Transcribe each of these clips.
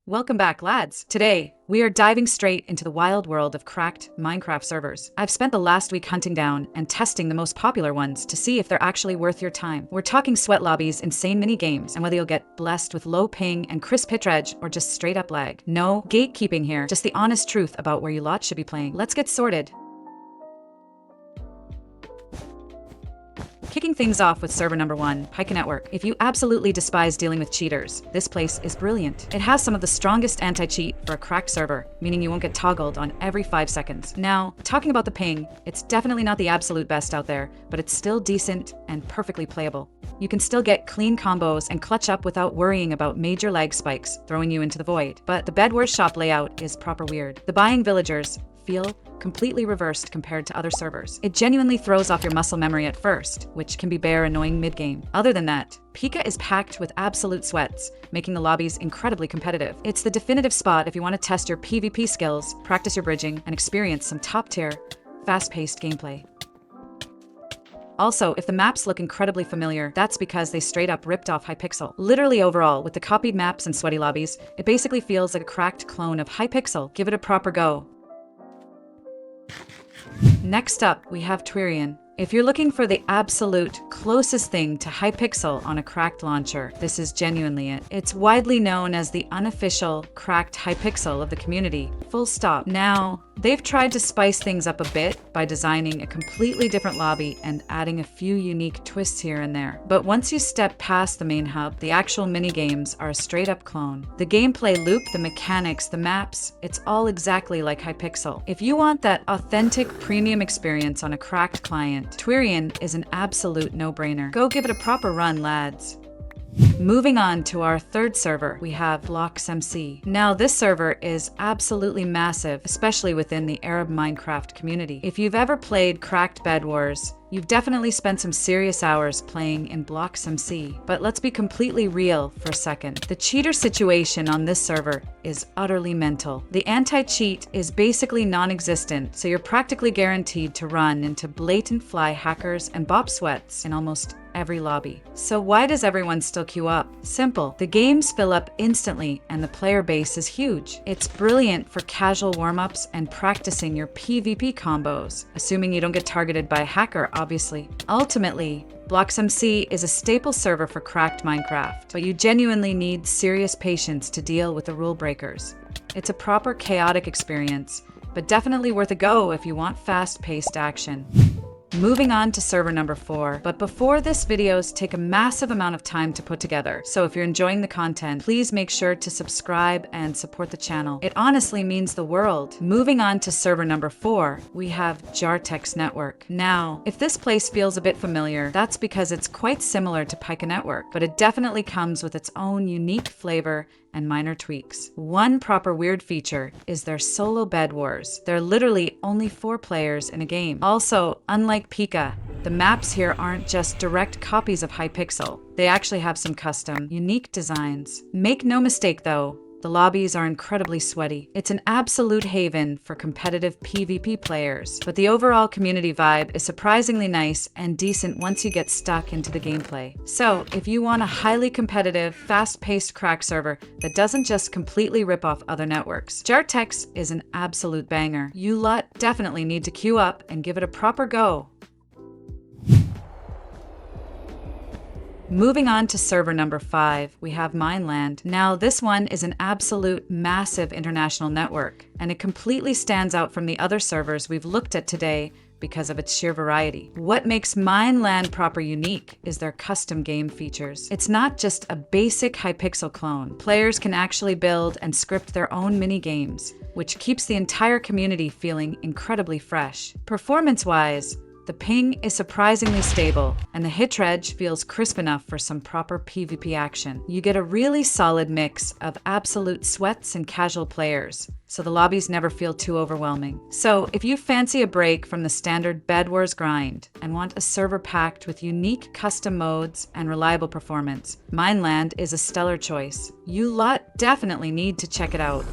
Welcome back, lads. Today, we are diving straight into the wild world of cracked Minecraft servers. I've spent the last week hunting down and testing the most popular ones to see if they're actually worth your time. We're talking sweat lobbies, insane mini games, and whether you'll get blessed with low ping and crisp hit edge or just straight up lag. No gatekeeping here, just the honest truth about where you lot should be playing. Let's get sorted. Kicking things off with server number 1, Pika Network. If you absolutely despise dealing with cheaters, this place is brilliant. It has some of the strongest anti-cheat for a cracked server, meaning you won't get toggled on every 5 seconds. Now, talking about the ping, it's definitely not the absolute best out there, but it's still decent and perfectly playable. You can still get clean combos and clutch up without worrying about major lag spikes throwing you into the void. But the bedwars shop layout is proper weird. The buying villagers feel completely reversed compared to other servers. It genuinely throws off your muscle memory at first, which can be bare annoying mid-game. Other than that, Pika is packed with absolute sweats, making the lobbies incredibly competitive. It's the definitive spot if you want to test your PvP skills, practice your bridging, and experience some top-tier, fast-paced gameplay. Also, if the maps look incredibly familiar, that's because they straight up ripped off Hypixel. Literally overall, with the copied maps and sweaty lobbies, it basically feels like a cracked clone of Hypixel. Give it a proper go. Next up, we have Twerion. If you're looking for the absolute closest thing to Hypixel on a cracked launcher, this is genuinely it. It's widely known as the unofficial cracked Hypixel of the community. Full stop. Now, they've tried to spice things up a bit by designing a completely different lobby and adding a few unique twists here and there. But once you step past the main hub, the actual mini-games are a straight-up clone. The gameplay loop, the mechanics, the maps, it's all exactly like Hypixel. If you want that authentic premium experience on a cracked client, Twerion is an absolute no-brainer. Go give it a proper run, lads. Moving on to our third server, we have BlocksMC. Now, this server is absolutely massive, especially within the Arab Minecraft community. If you've ever played cracked bedwars, you've definitely spent some serious hours playing in BlocksMC. But let's be completely real for a second. The cheater situation on this server is utterly mental. The anti-cheat is basically non-existent, so you're practically guaranteed to run into blatant fly hackers and bop sweats in almost every lobby. So why does everyone still queue up? Simple. The games fill up instantly and the player base is huge. It's brilliant for casual warm-ups and practicing your PvP combos, assuming you don't get targeted by a hacker, obviously. Ultimately, BlocksMC is a staple server for cracked Minecraft, but you genuinely need serious patience to deal with the rule breakers. It's a proper chaotic experience, but definitely worth a go if you want fast-paced action. Moving on to server number 4, but before this videos take a massive amount of time to put together, so if you're enjoying the content, please make sure to subscribe and support the channel. It honestly means the world. Moving on to server number 4, we have Jartex Network. Now, if this place feels a bit familiar, that's because it's quite similar to Pika Network, but it definitely comes with its own unique flavor and minor tweaks. One proper weird feature is their solo bedwars. There are literally only 4 players in a game. Also, unlike Pika, the maps here aren't just direct copies of Hypixel. They actually have some custom, unique designs. Make no mistake though, the lobbies are incredibly sweaty. It's an absolute haven for competitive PvP players, but the overall community vibe is surprisingly nice and decent once you get stuck into the gameplay. So, if you want a highly competitive, fast-paced crack server that doesn't just completely rip off other networks, Jartex is an absolute banger. You lot definitely need to queue up and give it a proper go. Moving on to server number 5, we have MineLand. Now, this one is an absolute massive international network, and it completely stands out from the other servers we've looked at today because of its sheer variety. What makes MineLand proper unique is their custom game features. It's not just a basic Hypixel clone. Players can actually build and script their own mini-games, which keeps the entire community feeling incredibly fresh. Performance-wise, the ping is surprisingly stable, and the hit edge feels crisp enough for some proper PvP action. You get a really solid mix of absolute sweats and casual players, so the lobbies never feel too overwhelming. So if you fancy a break from the standard bedwars grind and want a server packed with unique custom modes and reliable performance, MineLand is a stellar choice. You lot definitely need to check it out.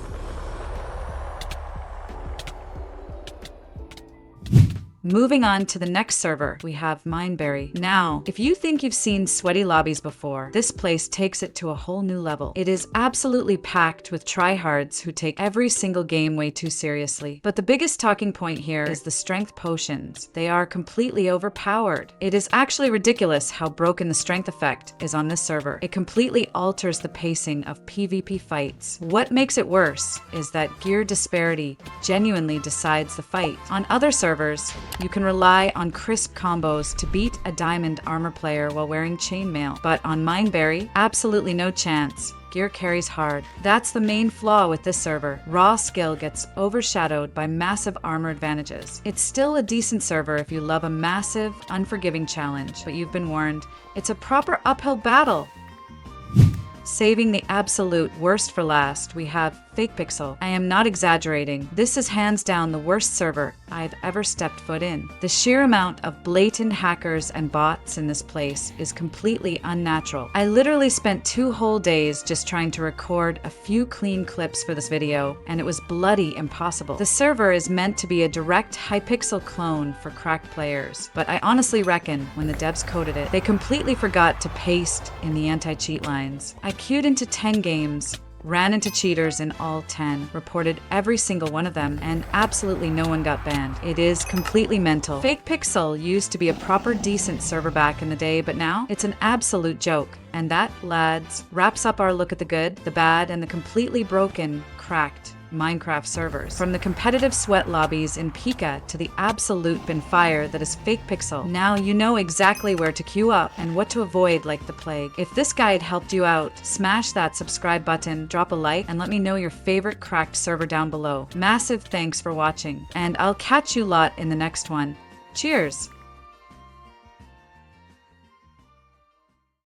Moving on to the next server, we have MineBerry. Now, if you think you've seen sweaty lobbies before, this place takes it to a whole new level. It is absolutely packed with tryhards who take every single game way too seriously. But the biggest talking point here is the strength potions. They are completely overpowered. It is actually ridiculous how broken the strength effect is on this server. It completely alters the pacing of PvP fights. What makes it worse is that gear disparity genuinely decides the fight. On other servers, you can rely on crisp combos to beat a diamond armor player while wearing chainmail. But on MineBerry, absolutely no chance. Gear carries hard. That's the main flaw with this server. Raw skill gets overshadowed by massive armor advantages. It's still a decent server if you love a massive, unforgiving challenge, but you've been warned, it's a proper uphill battle. Saving the absolute worst for last, we have FakePixel. I am not exaggerating. This is hands down the worst server I've ever stepped foot in. The sheer amount of blatant hackers and bots in this place is completely unnatural. I literally spent 2 whole days just trying to record a few clean clips for this video, and it was bloody impossible. The server is meant to be a direct Hypixel clone for cracked players, but I honestly reckon when the devs coded it, they completely forgot to paste in the anti-cheat lines. I queued into 10 games, ran into cheaters in all 10, reported every single one of them, and absolutely no one got banned. It is completely mental. FakePixel used to be a proper decent server back in the day, but now it's an absolute joke. And that, lads, wraps up our look at the good, the bad, and the completely broken, cracked Minecraft servers. From the competitive sweat lobbies in Pika to the absolute bin fire that is FakePixel, now you know exactly where to queue up and what to avoid like the plague. If this guide helped you out, smash that subscribe button, drop a like, and let me know your favorite cracked server down below. Massive thanks for watching, and I'll catch you lot in the next one. Cheers!